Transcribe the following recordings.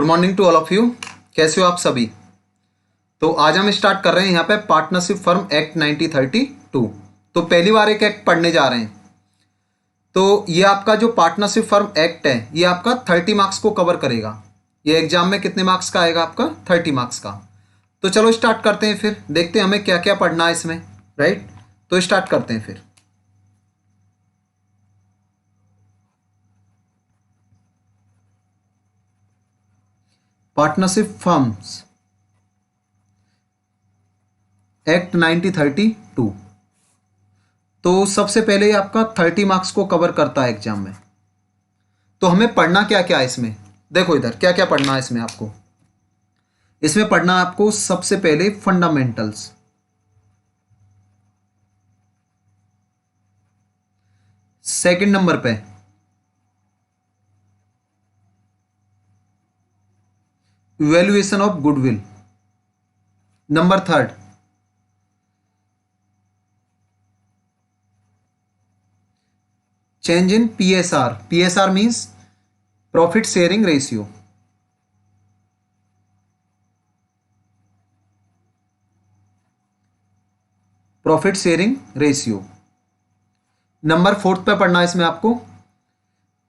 Good morning to all of you. कैसे हो आप सभी। तो आज हम स्टार्ट कर रहे हैं यहाँ पे पार्टनरशिप फर्म एक्ट 1932। तो पहली बार एक एक्ट पढ़ने जा रहे हैं। तो ये आपका जो पार्टनरशिप फर्म एक्ट है ये आपका 30 मार्क्स को कवर करेगा। ये एग्जाम में कितने मार्क्स का आएगा आपका 30 मार्क्स का। तो चलो स्टार्ट करते हैं, फिर देखते हैं हमें क्या क्या पढ़ना है इसमें। राइट, तो स्टार्ट करते हैं फिर। Partnership firms act 1932। तो सबसे पहले आपका 30 मार्क्स को कवर करता है एग्जाम में। तो हमें पढ़ना क्या क्या है इसमें, देखो इधर क्या क्या पढ़ना है इसमें आपको। इसमें पढ़ना है आपको सबसे पहले फंडामेंटल्स, सेकंड नंबर पे evaluation of goodwill, number third change in PSR. PSR means profit sharing ratio. Profit sharing ratio. Number fourth पे पढ़ना है इसमें आपको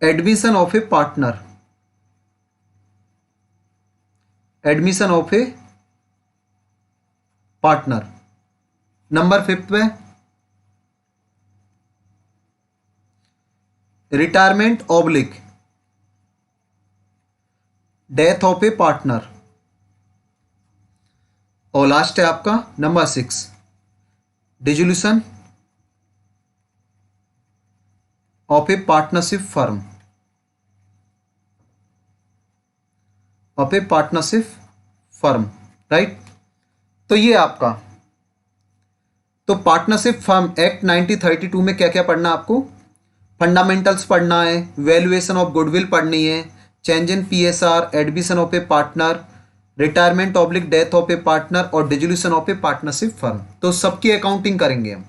admission of a partner. Admission of a partner. Number fifth पे retirement oblique death of a partner. और last है आपका number 6 dissolution of a partnership firm. Of a partnership firm, right. तो ये आपका तो पार्टनरशिप फर्म एक्ट 1932 में क्या क्या पढ़ना है आपको। फंडामेंटल्स पढ़ना है, वैल्यूएशन ऑफ गुडविल पढ़नी है, change in PSR, admission of a partner, retirement oblique death of a partner और dissolution of a partnership firm. तो सबकी अकाउंटिंग करेंगे हम,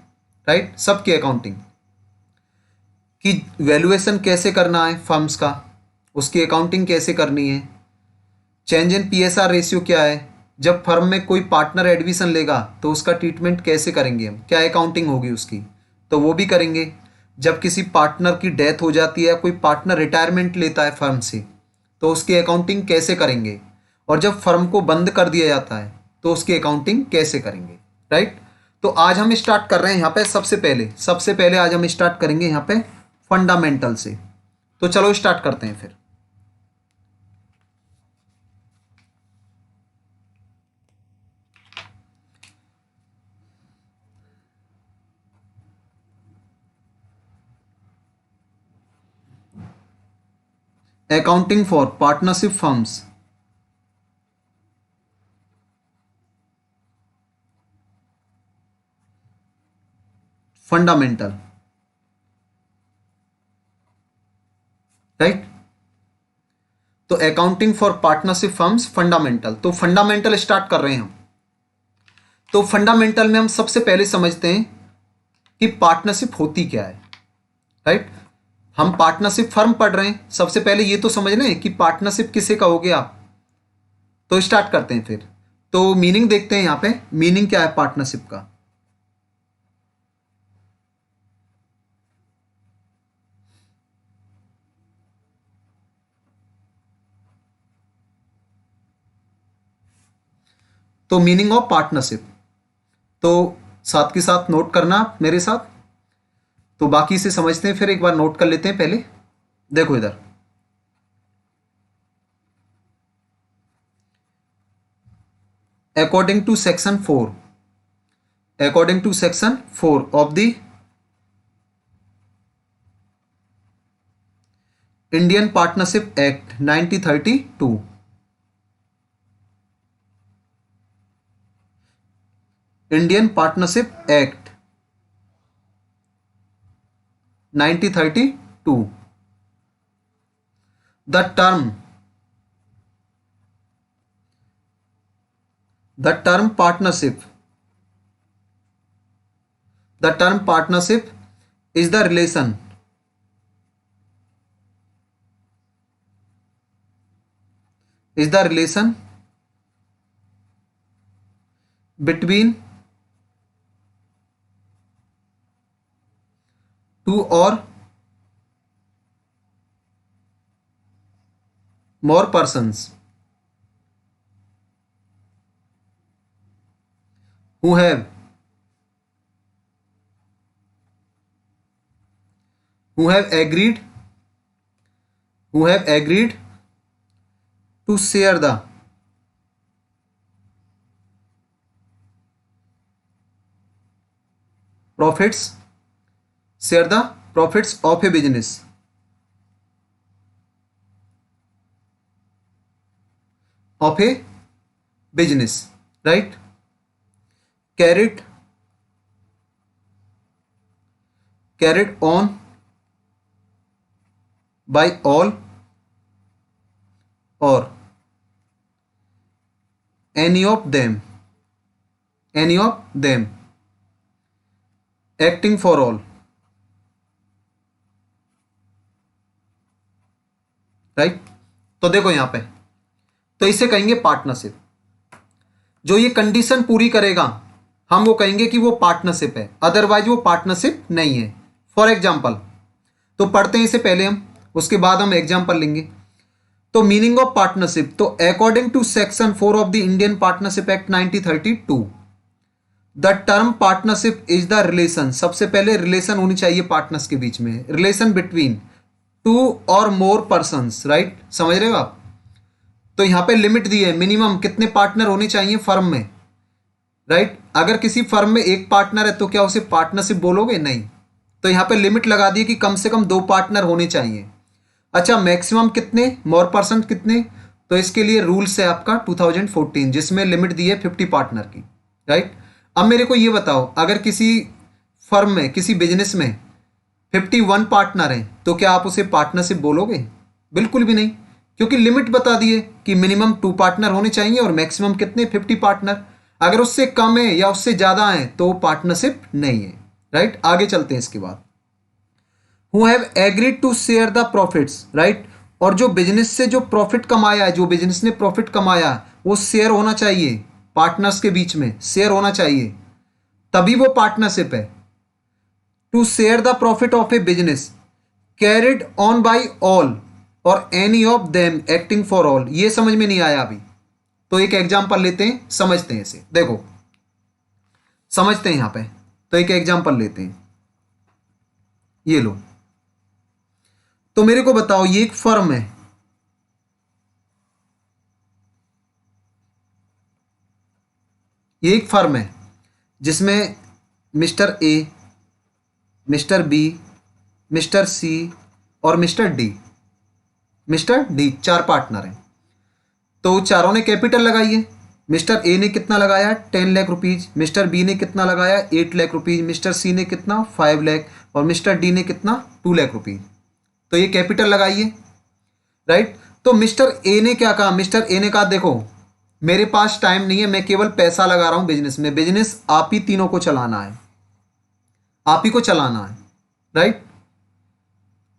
राइट। सबकी अकाउंटिंग कि वैल्यूएशन कैसे करना है फर्म्स का, उसकी अकाउंटिंग कैसे करनी है, चेंज इन पीएसआर रेशियो क्या है, जब फर्म में कोई पार्टनर एडमिशन लेगा तो उसका ट्रीटमेंट कैसे करेंगे हम, क्या अकाउंटिंग होगी उसकी, तो वो भी करेंगे। जब किसी पार्टनर की डेथ हो जाती है, कोई पार्टनर रिटायरमेंट लेता है फर्म से, तो उसकी अकाउंटिंग कैसे करेंगे। और जब फर्म को बंद कर दिया जाता है तो उसकी अकाउंटिंग कैसे करेंगे, राइट। तो आज हम स्टार्ट कर रहे हैं यहाँ पे सबसे पहले आज हम स्टार्ट करेंगे यहाँ पे फंडामेंटल से। तो चलो स्टार्ट करते हैं फिर। Accounting for partnership firms. Fundamental, right. तो accounting for partnership firms fundamental. तो फंडामेंटल स्टार्ट कर रहे हैं हम। तो फंडामेंटल में हम सबसे पहले समझते हैं कि पार्टनरशिप होती क्या है, राइट। हम पार्टनरशिप फर्म पढ़ रहे हैं, सबसे पहले ये तो समझ लें कि पार्टनरशिप किसे कहोगे आप। तो स्टार्ट करते हैं फिर। तो मीनिंग देखते हैं यहाँ पे, मीनिंग क्या है पार्टनरशिप का। तो मीनिंग ऑफ पार्टनरशिप, तो साथ के साथ नोट करना आप मेरे साथ। तो बाकी से समझते हैं, फिर एक बार नोट कर लेते हैं पहले। देखो इधर according to section 4 of the Indian partnership act 1932। Indian partnership act 1932। The term partnership is the relation is the relation between two or more persons who have agreed to share the profits of a business right, carried on by all or any of them acting for all, right. तो देखो यहां पे, तो इसे कहेंगे partnership. जो ये condition पूरी करेगा हम वो कहेंगे कि वो पार्टनरशिप है, अदरवाइज वो पार्टनरशिप नहीं है। फॉर एग्जाम्पल, तो पढ़ते हैं इसे पहले हम, उसके बाद हम एग्जाम्पल लेंगे। तो मीनिंग ऑफ पार्टनरशिप, तो according to section 4 of the Indian partnership act 1932 the term partnership is the relation, सबसे पहले रिलेशन होनी चाहिए पार्टनर्स के बीच में, रिलेशन बिटवीन टू और मोर पर्सन्स, राइट, समझ रहे हो आप। तो यहां पे लिमिट दी है, मिनिमम कितने पार्टनर होने चाहिए फर्म में, राइट। अगर किसी फर्म में एक पार्टनर है तो क्या उसे पार्टनरशिप बोलोगे? नहीं। तो यहां पे लिमिट लगा दी कि कम से कम 2 पार्टनर होने चाहिए। अच्छा, मैक्सिमम कितने, मोर पर्सन कितने, तो इसके लिए रूल्स है आपका 2014 जिसमें लिमिट दी है 50 पार्टनर की, राइट। अब मेरे को ये बताओ, अगर किसी फर्म में, किसी बिजनेस में 51 पार्टनर हैं तो क्या आप उसे पार्टनरशिप बोलोगे? बिल्कुल भी नहीं, क्योंकि लिमिट बता दिए कि मिनिमम 2 पार्टनर होने चाहिए और मैक्सिमम कितने, 50 पार्टनर। अगर उससे कम है या उससे ज्यादा है तो पार्टनरशिप नहीं है, राइट। आगे चलते हैं इसके बाद, who have agreed to share the profits, right. और जो बिजनेस से जो प्रॉफिट कमाया है, जो बिजनेस ने प्रॉफिट कमाया वो शेयर होना चाहिए, पार्टनर्स के बीच में शेयर होना चाहिए, तभी वो पार्टनरशिप है। To share the profit of a business carried on by all or any of them acting for all, ये समझ में नहीं आया अभी, तो एक एग्जांपल लेते हैं, समझते हैं इसे। देखो समझते हैं यहां पे, तो एक एग्जांपल लेते हैं, ये लो। तो मेरे को बताओ, ये एक फर्म है, ये एक फर्म है जिसमें mister A, mister B, mister C और मिस्टर डी 4 पार्टनर हैं। तो चारों ने कैपिटल लगाई है। मिस्टर ए ने कितना लगाया, 10 लाख रुपीज, मिस्टर बी ने कितना लगाया, 8 लाख रुपीज, मिस्टर सी ने कितना, 5 लाख, और मिस्टर डी ने कितना, 2 लाख रुपीज। तो ये कैपिटल लगाइए, राइट। तो मिस्टर ए ने क्या कहा, मिस्टर ए ने कहा देखो मेरे पास टाइम नहीं है, मैं केवल पैसा लगा रहा हूं बिजनेस में, बिजनेस आप ही तीनों को चलाना है, आप ही को चलाना है, राइट।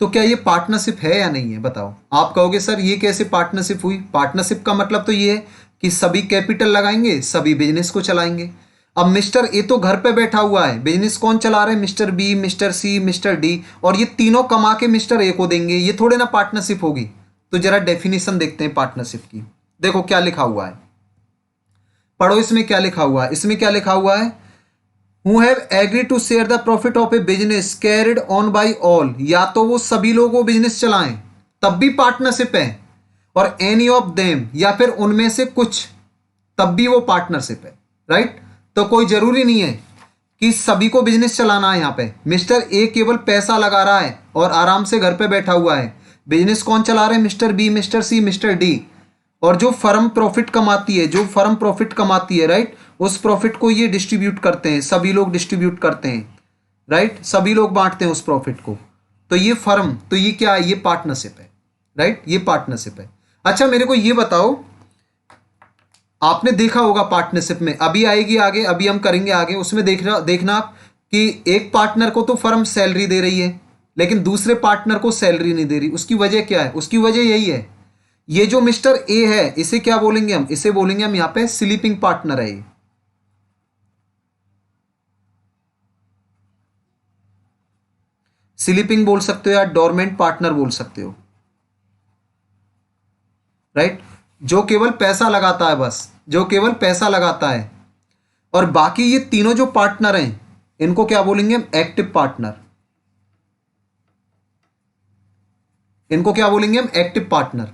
तो क्या ये पार्टनरशिप है या नहीं है, बताओ। आप कहोगे सर ये कैसे पार्टनरशिप हुई? पार्टनरशिप का मतलब तो ये है कि सभी कैपिटल लगाएंगे, सभी बिजनेस को चलाएंगे। अब मिस्टर ए तो घर पे बैठा हुआ है, बिजनेस कौन चला रहे हैं, मिस्टर बी, मिस्टर सी, मिस्टर डी, और ये तीनों कमा के मिस्टर ए को देंगे, ये थोड़े ना पार्टनरशिप होगी। तो जरा डेफिनेशन देखते हैं पार्टनरशिप की। देखो क्या लिखा हुआ है, पढ़ो इसमें क्या लिखा हुआ है। इसमें क्या लिखा हुआ है, Who have agreed to share the profit of a business carried on by all, या तो वो सभी लोग वो बिजनेस चलाएं तब भी पार्टनरशिप है, और any of them या फिर उनमें से कुछ तब भी वो पार्टनरशिप है, राइट। तो कोई जरूरी नहीं है कि सभी को बिजनेस चलाना है। यहाँ पे मिस्टर ए केवल पैसा लगा रहा है और आराम से घर पे बैठा हुआ है, बिजनेस कौन चला रहे हैं, मिस्टर बी, मिस्टर सी, मिस्टर डी। और जो फर्म प्रॉफिट कमाती है, राइट, उस प्रॉफिट को ये डिस्ट्रीब्यूट करते हैं, सभी लोग डिस्ट्रीब्यूट करते हैं, राइट, सभी लोग बांटते हैं उस प्रॉफिट को। तो ये फर्म, तो ये क्या है, ये पार्टनरशिप है, राइट, ये पार्टनरशिप है। अच्छा मेरे को ये बताओ, आपने देखा होगा पार्टनरशिप में, अभी आएगी आगे, अभी हम करेंगे आगे, उसमें देखना कि एक पार्टनर को तो फर्म सैलरी दे रही है लेकिन दूसरे पार्टनर को सैलरी नहीं दे रही। उसकी वजह क्या है? उसकी वजह यही है ये जो मिस्टर ए है इसे क्या बोलेंगे हम, इसे बोलेंगे हम यहां पे स्लीपिंग पार्टनर है। स्लीपिंग बोल सकते हो या डोरमेंट पार्टनर बोल सकते हो, राइट। जो केवल पैसा लगाता है, बस जो केवल पैसा लगाता है। और बाकी ये तीनों जो पार्टनर हैं इनको क्या बोलेंगे हम, एक्टिव पार्टनर। इनको क्या बोलेंगे हम, एक्टिव पार्टनर।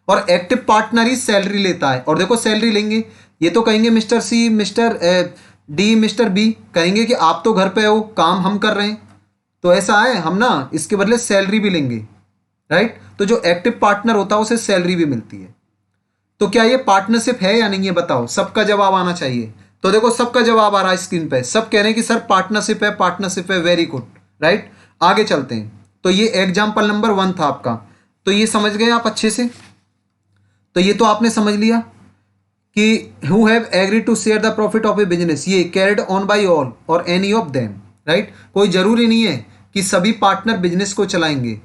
और एक्टिव पार्टनर ही सैलरी लेता है। और देखो सैलरी लेंगे, ये तो कहेंगे मिस्टर सी, मिस्टर डी, मिस्टर बी कहेंगे कि आप तो घर पे हो, काम हम कर रहे हैं, तो ऐसा है हम ना इसके बदले सैलरी भी लेंगे, राइट। तो जो एक्टिव पार्टनर होता है उसे सैलरी भी मिलती है। तो क्या ये पार्टनरशिप है या नहीं, ये बताओ, सबका जवाब आना चाहिए। तो देखो सबका जवाब आ रहा है स्क्रीन पे, सब कह रहे हैं कि सर पार्टनरशिप है, पार्टनरशिप है, वेरी गुड, राइट। आगे चलते हैं। तो ये एग्जाम्पल नंबर 1 था आपका, तो ये समझ गए आप अच्छे से। तो ये तो आपने समझ लिया कि who have agree to share the profit of a business, ये carried on by all or any of them, right. कोई जरूरी नहीं है कि सभी पार्टनर बिजनेस को चलाएंगे,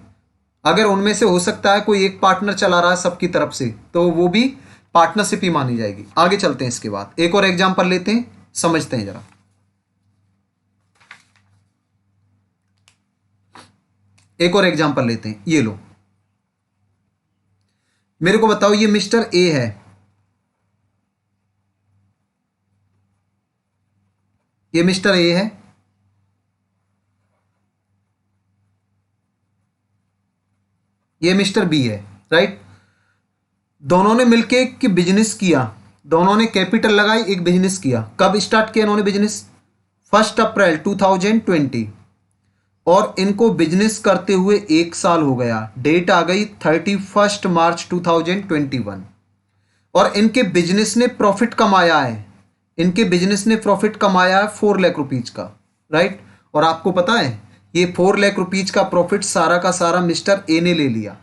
अगर उनमें से हो सकता है कोई एक पार्टनर चला रहा है सबकी तरफ से, तो वो भी पार्टनरशिप ही मानी जाएगी। आगे चलते हैं, इसके बाद एक और एग्जांपल लेते हैं, समझते हैं जरा। एक और एग्जांपल लेते हैं, ये लो, मेरे को बताओ, ये मिस्टर ए है, ये मिस्टर ए है, ये मिस्टर बी है, राइट। दोनों ने मिलके एक बिजनेस किया, दोनों ने कैपिटल लगाई, एक बिजनेस किया। कब स्टार्ट किया इन्होंने बिजनेस, 1 अप्रैल 2020। और इनको बिजनेस करते हुए 1 साल हो गया, डेट आ गई 31 मार्च 2021। और इनके बिजनेस ने प्रॉफिट कमाया है, इनके बिजनेस ने प्रॉफिट कमाया है 4 लाख रुपीज का, राइट। और आपको पता है ये 4 लाख रुपीज का प्रॉफिट सारा का सारा मिस्टर ए ने ले लिया।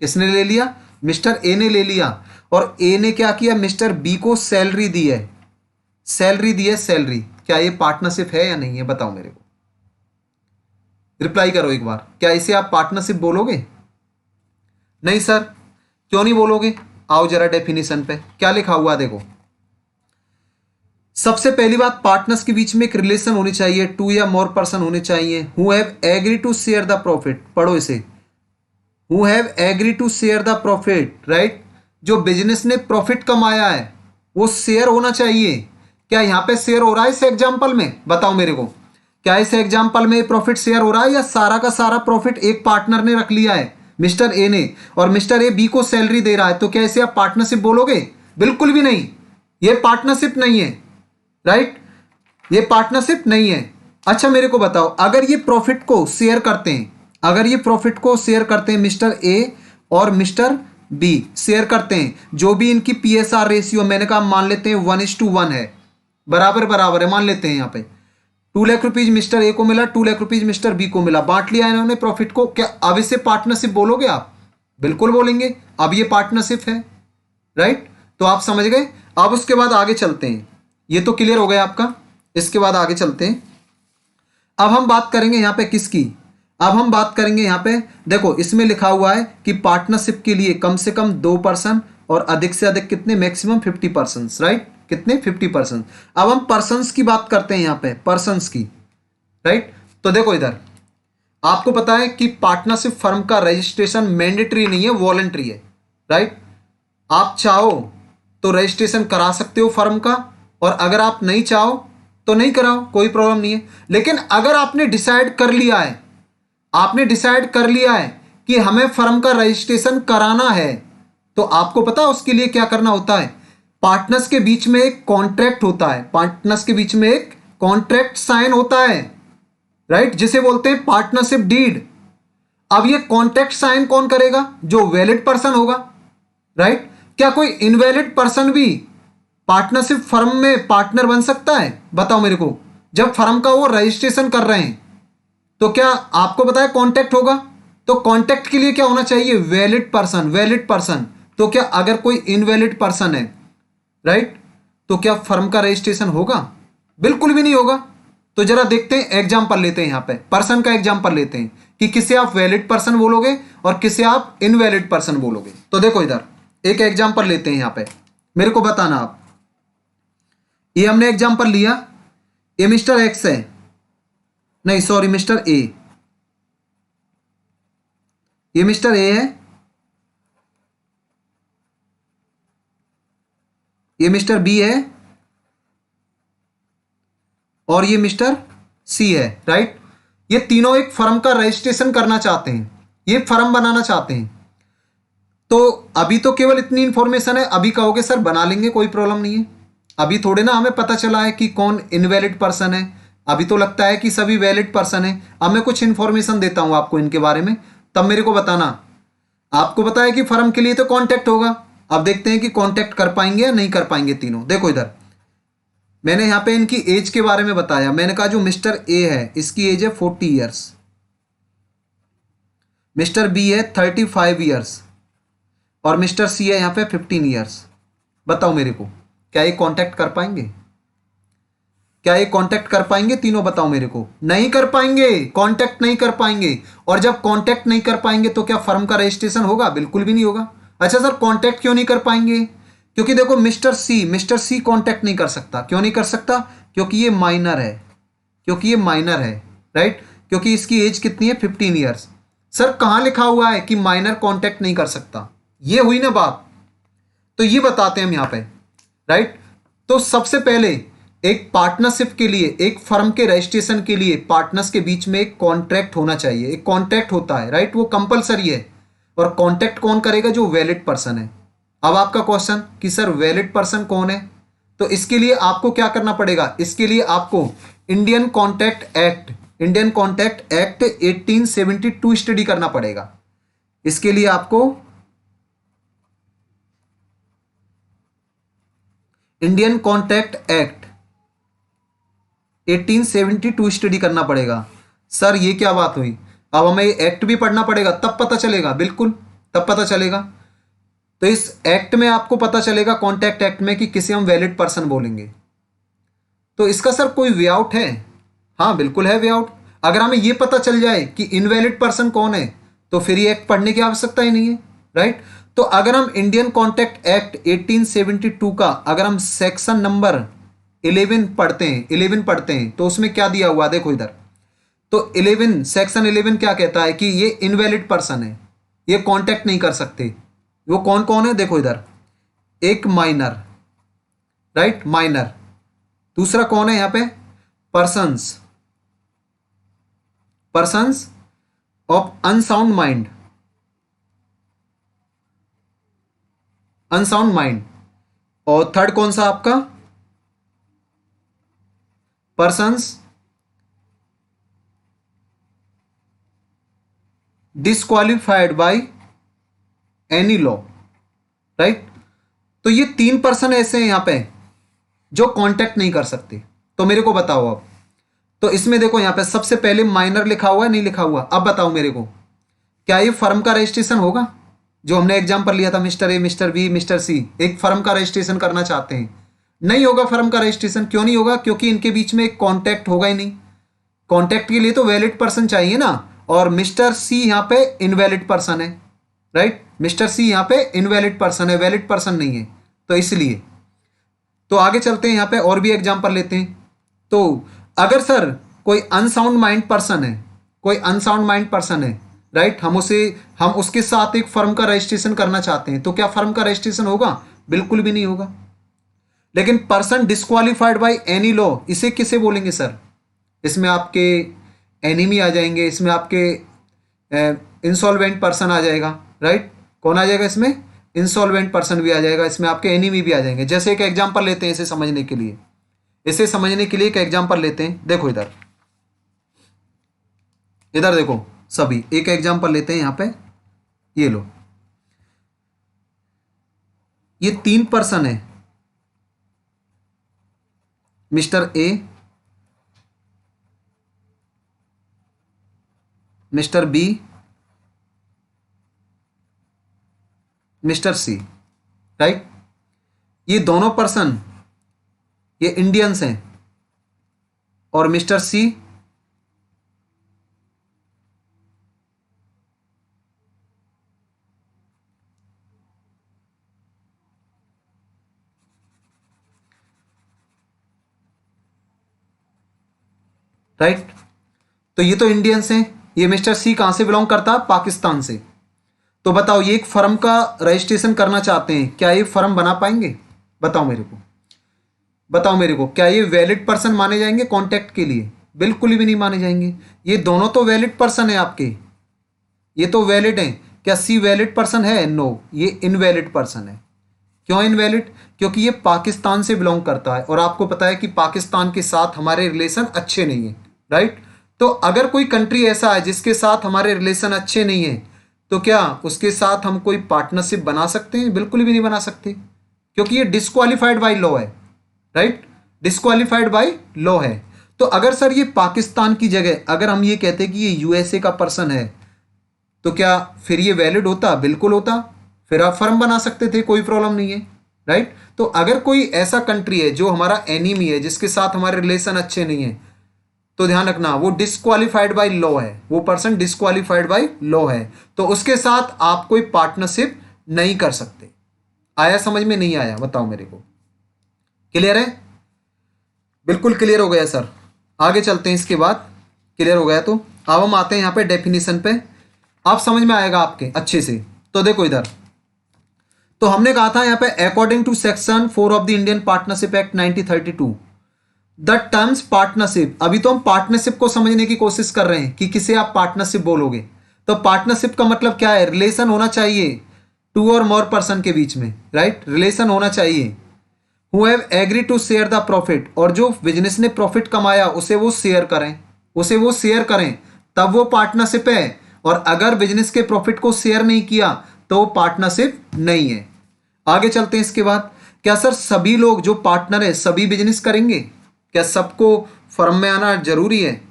किसने ले लिया, मिस्टर ए ने ले लिया। और ए ने क्या किया, मिस्टर बी को सैलरी दी है, सैलरी दी है, सैलरी। क्या ये पार्टनरशिप है या नहीं है, बताओ मेरे को, रिप्लाई करो एक बार। क्या इसे आप पार्टनरशिप बोलोगे, नहीं सर, क्यों नहीं बोलोगे, आओ जरा डेफिनेशन पे क्या लिखा हुआ देखो। सबसे पहली बात, पार्टनर्स के बीच में एक रिलेशन होनी चाहिए, 2 या मोर पर्सन होने चाहिए, who have agree to share the profit. पढ़ो इसे, who have agree to share the profit, right. जो बिजनेस ने प्रॉफिट कमाया है वो शेयर होना चाहिए। क्या यहां पे शेयर हो रहा है इस एग्जांपल में, बताओ मेरे को, क्या इस एग्जांपल में प्रॉफिट शेयर हो रहा है, या सारा का सारा प्रॉफिट एक पार्टनर ने रख लिया है, मिस्टर ए ने, और मिस्टर ए बी को सैलरी दे रहा है। तो क्या इसे आप पार्टनरशिप बोलोगे, बिल्कुल भी नहीं, ये पार्टनरशिप नहीं है, राइट, ये पार्टनरशिप नहीं है। अच्छा मेरे को बताओ, अगर ये प्रॉफिट को शेयर करते हैं, अगर ये प्रॉफिट को शेयर करते हैं, मिस्टर ए और मिस्टर बी शेयर करते हैं, जो भी इनकी पीएसआर रेशियो मैंने कहा मान लेते हैं 1:1 है, बराबर बराबर है, मान लेते हैं यहाँ पे 2 लाख रुपीज मिस्टर ए को मिला, 2 लाख रुपीज मिस्टर बी को मिला, बांट लिया इन्होंने प्रॉफिट को। क्या अब इसे पार्टनरशिप बोलोगे आप, बिल्कुल बोलेंगे, अब ये पार्टनरशिप है, राइट। तो आप समझ गए। अब उसके बाद आगे चलते हैं, ये तो क्लियर हो गया आपका। इसके बाद आगे चलते हैं, अब हम बात करेंगे यहाँ पे किसकी, अब हम बात करेंगे यहाँ पे, देखो इसमें लिखा हुआ है कि पार्टनरशिप के लिए कम से कम 2 पर्सन और अधिक से अधिक कितने, मैक्सिमम 50%, राइट, कितने, 50%। अब हम पर्सन्स की बात करते हैं यहाँ पे, पर्सन्स की, राइट। तो देखो इधर आपको पता है कि पार्टनरशिप फर्म का रजिस्ट्रेशन मैंडेटरी नहीं है, वॉलंटरी है, राइट। आप चाहो तो रजिस्ट्रेशन करा सकते हो फर्म का, और अगर आप नहीं चाहो तो नहीं कराओ, कोई प्रॉब्लम नहीं है। लेकिन अगर आपने डिसाइड कर लिया है, आपने डिसाइड कर लिया है कि हमें फर्म का रजिस्ट्रेशन कराना है, तो आपको पता है उसके लिए क्या करना होता है, पार्टनर्स के बीच में एक कॉन्ट्रैक्ट होता है, पार्टनर्स के बीच में एक कॉन्ट्रैक्ट साइन होता है, राइट, जिसे बोलते हैं पार्टनरशिप डीड। अब ये कॉन्ट्रैक्ट साइन कौन करेगा, जो वैलिड पर्सन होगा, राइट। क्या कोई इनवैलिड पर्सन भी पार्टनरशिप फर्म में पार्टनर बन सकता है, बताओ मेरे को। जब फर्म का वो रजिस्ट्रेशन कर रहे हैं तो क्या आपको पता है कॉन्टैक्ट होगा, तो कॉन्टैक्ट के लिए क्या होना चाहिए, वैलिड पर्सन, वैलिड पर्सन। तो क्या अगर कोई इनवैलिड पर्सन है, राइट, तो क्या फर्म का रजिस्ट्रेशन होगा, बिल्कुल भी नहीं होगा। तो जरा देखते हैं, एग्जांपल लेते हैं यहाँ पे, पर्सन का एग्जांपल लेते हैं कि किसे आप वैलिड पर्सन बोलोगे और किसे आप इनवैलिड पर्सन बोलोगे। तो देखो इधर एक एग्जांपल लेते हैं यहां पे, मेरे को बताना आप। ये हमने एग्जांपल लिया, ये मिस्टर एक्स है, नहीं सॉरी मिस्टर ए, ये मिस्टर ए है, ये मिस्टर बी है, और ये मिस्टर सी है, राइट। ये तीनों एक फर्म का रजिस्ट्रेशन करना चाहते हैं, ये फर्म बनाना चाहते हैं। तो अभी तो केवल इतनी इंफॉर्मेशन है, अभी कहोगे सर बना लेंगे कोई प्रॉब्लम नहीं है, अभी थोड़े ना हमें पता चला है कि कौन इनवैलिड पर्सन है, अभी तो लगता है कि सभी वैलिड पर्सन है। अब मैं कुछ इंफॉर्मेशन देता हूं आपको इनके बारे में, तब मेरे को बताना। आपको पता है कि फर्म के लिए तो कांटेक्ट होगा, अब देखते हैं कि कांटेक्ट कर पाएंगे या नहीं कर पाएंगे तीनों। देखो इधर मैंने यहां पे इनकी एज के बारे में बताया, मैंने कहा जो मिस्टर ए है इसकी एज है 40 ईयर्स, मिस्टर बी है 35 ईयर्स, और मिस्टर सी है यहां पे 15 ईयर्स। बताओ मेरे को, क्या ये कांटेक्ट कर पाएंगे? क्या ये कांटेक्ट कर पाएंगे तीनों? बताओ मेरे को। नहीं कर पाएंगे, कांटेक्ट नहीं कर पाएंगे। और जब कांटेक्ट नहीं कर पाएंगे तो क्या फर्म का रजिस्ट्रेशन होगा? बिल्कुल भी नहीं होगा। अच्छा सर कांटेक्ट क्यों नहीं कर पाएंगे? क्योंकि देखो मिस्टर सी कांटेक्ट नहीं कर सकता। क्यों नहीं कर सकता? क्योंकि ये माइनर है, क्योंकि ये माइनर है, राइट। क्योंकि इसकी एज कितनी है? 15 ईयर्स। सर कहां लिखा हुआ है कि माइनर कांटेक्ट नहीं कर सकता? ये हुई ना बात। तो ये बताते हैं हम यहां पे, राइट। तो सबसे पहले एक पार्टनरशिप के लिए, एक फर्म के रजिस्ट्रेशन के लिए पार्टनर्स के बीच में एक कॉन्ट्रैक्ट होना चाहिए, एक कॉन्ट्रैक्ट होता है, राइट। वो कंपलसरी है। और कॉन्ट्रैक्ट कौन करेगा? जो वैलिड पर्सन है। अब आपका क्वेश्चन कि सर वैलिड पर्सन कौन है, तो इसके लिए आपको क्या करना पड़ेगा? इसके लिए आपको Indian contract act, Indian contract act 1872 study करना पड़ेगा। इसके लिए आपको इंडियन कॉन्ट्रैक्ट एक्ट 1872 स्टडी करना पड़ेगा। सर ये क्या बात हुई? अब हमें एक्ट भी पढ़ना पड़ेगा तब पता चलेगा? बिल्कुल, तब पता चलेगा। तो इस एक्ट में आपको पता चलेगा, कॉन्ट्रैक्ट एक्ट में, कि किसे हम वैलिड पर्सन बोलेंगे। तो इसका सर कोई वे आउट है? हाँ बिल्कुल है वे आउट। अगर हमें यह पता चल जाए कि इनवैलिड पर्सन कौन है तो फिर ये एक्ट पढ़ने की आवश्यकता ही नहीं है, राइट। तो अगर हम इंडियन कॉन्ट्रैक्ट एक्ट 1872 का अगर हम सेक्शन नंबर 11 पढ़ते हैं, 11 पढ़ते हैं, तो उसमें क्या दिया हुआ देखो इधर। तो 11 सेक्शन 11 क्या कहता है? कि ये इनवैलिड पर्सन है, ये कॉन्टैक्ट नहीं कर सकते। वो कौन कौन है देखो इधर। एक माइनर, राइट, माइनर। दूसरा कौन है यहां पे? Persons, persons of unsound mind, unsound mind. और थर्ड कौन सा आपका? Persons disqualified by any law, right. तो ये 3 पर्सन ऐसे हैं यहां पे जो कांटेक्ट नहीं कर सकते। तो मेरे को बताओ अब, तो इसमें देखो यहां पे सबसे पहले माइनर लिखा हुआ है, नहीं लिखा हुआ? अब बताओ मेरे को, क्या ये फर्म का रजिस्ट्रेशन होगा? जो हमने एग्जांपल लिया था, mister A, mister B, mister C, एक फर्म का रजिस्ट्रेशन करना चाहते हैं। नहीं होगा फर्म का रजिस्ट्रेशन। क्यों नहीं होगा? क्योंकि इनके बीच में एक कॉन्टैक्ट होगा ही नहीं। कॉन्टैक्ट के लिए तो वैलिड पर्सन चाहिए ना, और मिस्टर सी यहां पे इनवैलिड पर्सन है, राइट। मिस्टर सी यहां पे इनवैलिड पर्सन है, वैलिड पर्सन नहीं है, तो इसलिए। तो आगे चलते हैं, यहां पे और भी एग्जांपल लेते हैं। तो अगर सर कोई अनसाउंड माइंड पर्सन है, कोई अनसाउंड माइंड पर्सन है, राइट, हम उसके साथ एक फर्म का रजिस्ट्रेशन करना चाहते हैं, तो क्या फर्म का रजिस्ट्रेशन होगा? बिल्कुल भी नहीं होगा। लेकिन person disqualified by any law, इसे किसे बोलेंगे सर? इसमें आपके एनिमी आ जाएंगे, इसमें आपके इंसॉल्वेंट पर्सन आ जाएगा, राइट। कौन आ जाएगा इसमें? इंसॉल्वेंट पर्सन भी आ जाएगा, इसमें आपके एनिमी भी आ जाएंगे। जैसे एक एग्जांपल लेते हैं इसे समझने के लिए, इसे समझने के लिए एक एग्जांपल लेते हैं। देखो इधर, इधर देखो, सभी एक एग्जांपल लेते हैं यहां पे। ये लो, ये 3 पर्सन है, mister A, mister B, mister C, right. ये दोनों पर्सन ये इंडियंस हैं, और मिस्टर सी राइट। तो ये तो इंडियंस हैं। ये मिस्टर सी कहाँ से बिलोंग करता है? पाकिस्तान से। तो बताओ ये एक फर्म का रजिस्ट्रेशन करना चाहते हैं, क्या ये फर्म बना पाएंगे? बताओ मेरे को, बताओ मेरे को, क्या ये वैलिड पर्सन माने जाएंगे कॉन्टैक्ट के लिए? बिल्कुल भी नहीं माने जाएंगे। ये दोनों तो वैलिड पर्सन है आपके, ये तो वैलिड हैं। क्या सी वैलिड पर्सन है? नो, ये इनवैलिड पर्सन है। क्यों इनवैलिड? क्योंकि ये पाकिस्तान से बिलोंग करता है और आपको पता है कि पाकिस्तान के साथ हमारे रिलेशन अच्छे नहीं है, राइट। तो अगर कोई कंट्री ऐसा है जिसके साथ हमारे रिलेशन अच्छे नहीं है, तो क्या उसके साथ हम कोई पार्टनरशिप बना सकते हैं? बिल्कुल भी नहीं बना सकते, क्योंकि ये डिस्क्वालिफाइड बाय लॉ है, राइट। डिस्क्वालिफाइड बाय लॉ है। तो अगर सर ये पाकिस्तान की जगह अगर हम ये कहते कि ये यूएसए का पर्सन है, तो क्या फिर ये वैलिड होता? बिल्कुल होता। फिर आप फर्म बना सकते थे, कोई प्रॉब्लम नहीं है, राइट। तो अगर कोई ऐसा कंट्री है जो हमारा एनिमी है, जिसके साथ हमारे रिलेशन अच्छे नहीं है, तो ध्यान रखना वो डिस्क्वालिफाइड बाय लॉ है, वो पर्सन डिस्क्वालिफाइड बाय लॉ है। तो उसके साथ आप कोई पार्टनरशिप नहीं कर सकते। आया समझ में? नहीं आया? बताओ मेरे को। क्लियर है? बिल्कुल क्लियर हो गया सर। आगे चलते हैं इसके बाद। क्लियर हो गया तो अब हम आते हैं यहाँ पे डेफिनेशन पे। आप समझ में आएगा आपके अच्छे से। तो देखो इधर, तो हमने कहा था यहाँ पे according to section 4 of the Indian partnership act 1932 the terms partnership. अभी तो हम पार्टनरशिप को समझने की कोशिश कर रहे हैं कि किसे आप पार्टनरशिप बोलोगे। तो पार्टनरशिप का मतलब क्या है? रिलेशन होना चाहिए टू और मोर पर्सन के बीच में, राइट। रिलेशन होना चाहिए। Who have agree to share the profit, और जो बिजनेस ने प्रॉफिट कमाया उसे वो शेयर करें, उसे वो शेयर करें, तब वो पार्टनरशिप है। और अगर बिजनेस के प्रॉफिट को शेयर नहीं किया तो वो पार्टनरशिप नहीं है। आगे चलते हैं इसके बाद। क्या सर सभी लोग जो पार्टनर है सभी बिजनेस करेंगे? क्या सबको फर्म में आना जरूरी है?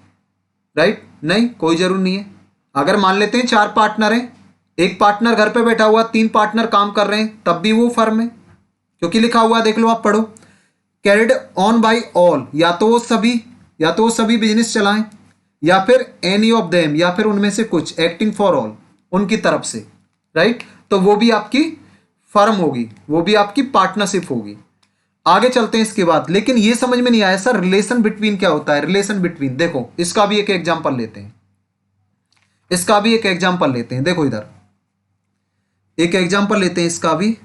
राइट, नहीं, कोई जरूरी नहीं है। अगर मान लेते हैं 4 पार्टनर हैं, एक पार्टनर घर पे बैठा हुआ, 3 पार्टनर काम कर रहे हैं, तब भी वो फर्म है, क्योंकि लिखा हुआ देख लो, आप पढ़ो। कैरिड ऑन बाय ऑल, या तो वो सभी बिजनेस चलाएं, या फिर एनी ऑफ देम, या फिर उनमें से कुछ, एक्टिंग फॉर ऑल, उनकी तरफ से, राइट। तो वो भी आपकी फर्म होगी, वो भी आपकी पार्टनरशिप होगी। आगे चलते हैं इसके बाद। लेकिन ये समझ में नहीं आया सर रिलेशन बिटवीन क्या होता है? रिलेशन बिटवीन, देखो इसका भी एक एग्जांपल लेते हैं, इसका भी एक एग्जांपल लेते हैं। देखो इधर एक एग्जांपल लेते हैं इसका भी।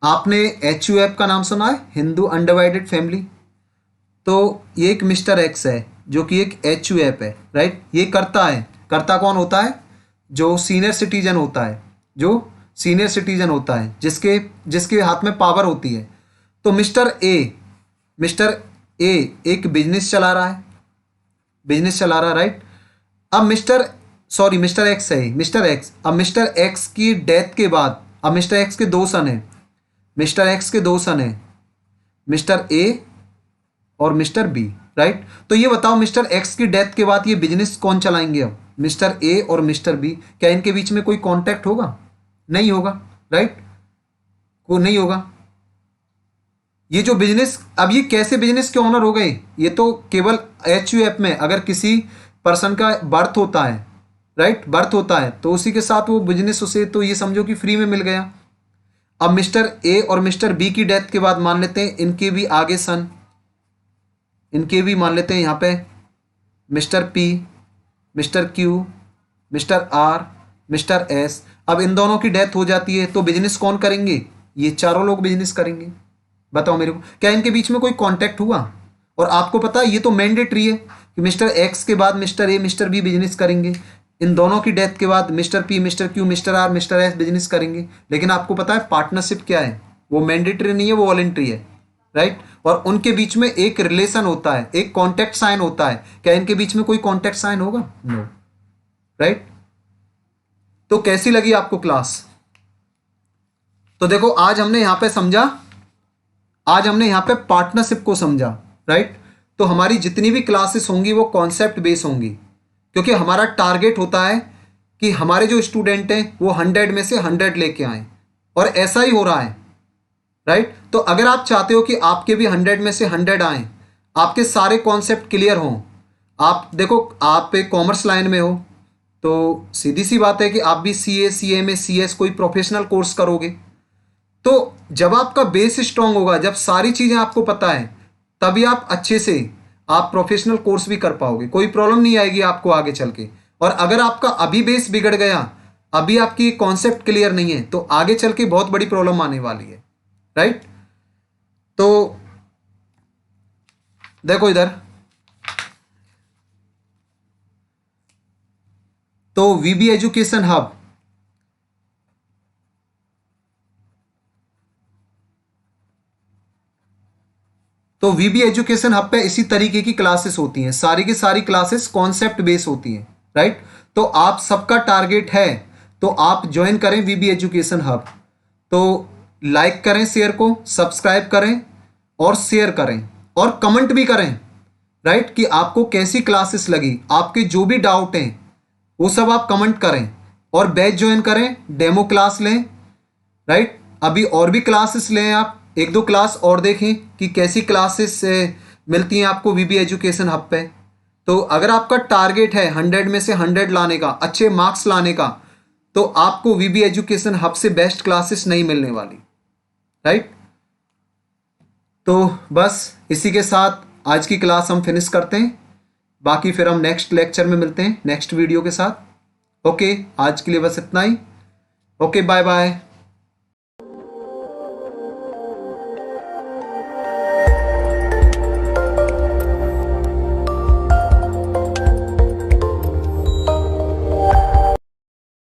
आपने HUF का नाम सुना है, हिंदू अनडिवाइडेड फैमिली। तो ये एक मिस्टर एक्स है जो कि एक HUF है, राइट। ये करता कौन होता है? जो सीनियर सिटीजन होता है, जो सीनियर सिटीजन होता है, जिसके हाथ में पावर होती है। तो मिस्टर ए एक बिजनेस चला रहा है, राइट। अब मिस्टर एक्स है, अब मिस्टर एक्स की डेथ के बाद, अब मिस्टर एक्स के 2 सन हैं, मिस्टर ए और मिस्टर बी, राइट। तो ये बताओ मिस्टर एक्स की डेथ के बाद ये बिजनेस कौन चलाएंगे? अब मिस्टर ए और मिस्टर बी, क्या इनके बीच में कोई कॉन्टैक्ट होगा? नहीं होगा, राइट, वो नहीं होगा। ये जो बिजनेस, अब ये कैसे बिजनेस के ओनर हो गए? ये तो केवल HUF में अगर किसी पर्सन का बर्थ होता है, राइट, बर्थ होता है, तो उसी के साथ वो बिजनेस, उसे तो ये समझो कि फ्री में मिल गया। अब मिस्टर ए और मिस्टर बी की डेथ के बाद मान लेते हैं इनके भी आगे सन, इनके भी मान लेते हैं यहाँ पे mister P, mister Q, mister R, mister S. अब इन दोनों की डेथ हो जाती है, तो बिजनेस कौन करेंगे? ये चारों लोग बिजनेस करेंगे। बताओ मेरे को, क्या इनके बीच में कोई कांटेक्ट हुआ? और आपको पता है ये तो मैंडेटरी है कि मिस्टर एक्स के बाद mister A, mister B business करेंगे। इन दोनों की डेथ के बाद mister P, mister Q, mister R, mister S business करेंगे। लेकिन आपको पता है पार्टनरशिप क्या है? वो मैंडेटरी नहीं है, वो वॉलंटरी है, राइट। और उनके बीच में एक रिलेशन होता है, एक कॉन्टैक्ट साइन होता है। क्या इनके बीच में कोई कॉन्टैक्ट साइन होगा? No, right. तो कैसी लगी आपको क्लास? तो देखो आज हमने यहां पे समझा, आज हमने यहां पे पार्टनरशिप को समझा, राइट। तो हमारी जितनी भी क्लासेस होंगी वो कॉन्सेप्ट बेस होंगी, क्योंकि हमारा टारगेट होता है कि हमारे जो स्टूडेंट हैं वो 100 में से 100 लेके आए, और ऐसा ही हो रहा है, राइट। तो अगर आप चाहते हो कि आपके भी 100 में से 100 आए, आपके सारे कॉन्सेप्ट क्लियर हों, आप देखो आप एक कॉमर्स लाइन में हो, तो सीधी सी बात है कि आप भी CA, CMA, CS कोई प्रोफेशनल कोर्स करोगे। तो जब आपका बेस स्ट्रांग होगा, जब सारी चीज़ें आपको पता है, तभी आप अच्छे से आप प्रोफेशनल कोर्स भी कर पाओगे, कोई प्रॉब्लम नहीं आएगी आपको आगे चल के। और अगर आपका अभी बेस बिगड़ गया, अभी आपकी कॉन्सेप्ट क्लियर नहीं है, तो आगे चल के बहुत बड़ी प्रॉब्लम आने वाली है, राइट। तो देखो इधर, तो वीबी एजुकेशन हब, तो वीबी एजुकेशन हब पे इसी तरीके की क्लासेस होती हैं, सारी की सारी क्लासेस कॉन्सेप्ट बेस होती हैं, राइट। तो आप सबका टारगेट है तो आप ज्वाइन करें वीबी एजुकेशन हब। तो लाइक करें शेयर को, सब्सक्राइब करें और शेयर करें और कमेंट भी करें, राइट, कि आपको कैसी क्लासेस लगी, आपके जो भी डाउट हैं वो सब आप कमेंट करें और बैच ज्वाइन करें, डेमो क्लास लें, राइट। अभी और भी क्लासेस लें, आप एक दो क्लास और देखें कि कैसी क्लासेस मिलती हैं आपको वीबी एजुकेशन हब पे। तो अगर आपका टारगेट है 100 में से 100 लाने का, अच्छे मार्क्स लाने का, तो आपको वीबी एजुकेशन हब से बेस्ट क्लासेस नहीं मिलने वाली, राइट। तो बस इसी के साथ आज की क्लास हम फिनिश करते हैं, बाकी फिर हम नेक्स्ट लेक्चर में मिलते हैं नेक्स्ट वीडियो के साथ। ओके, आज के लिए बस इतना ही। Okay, bye bye.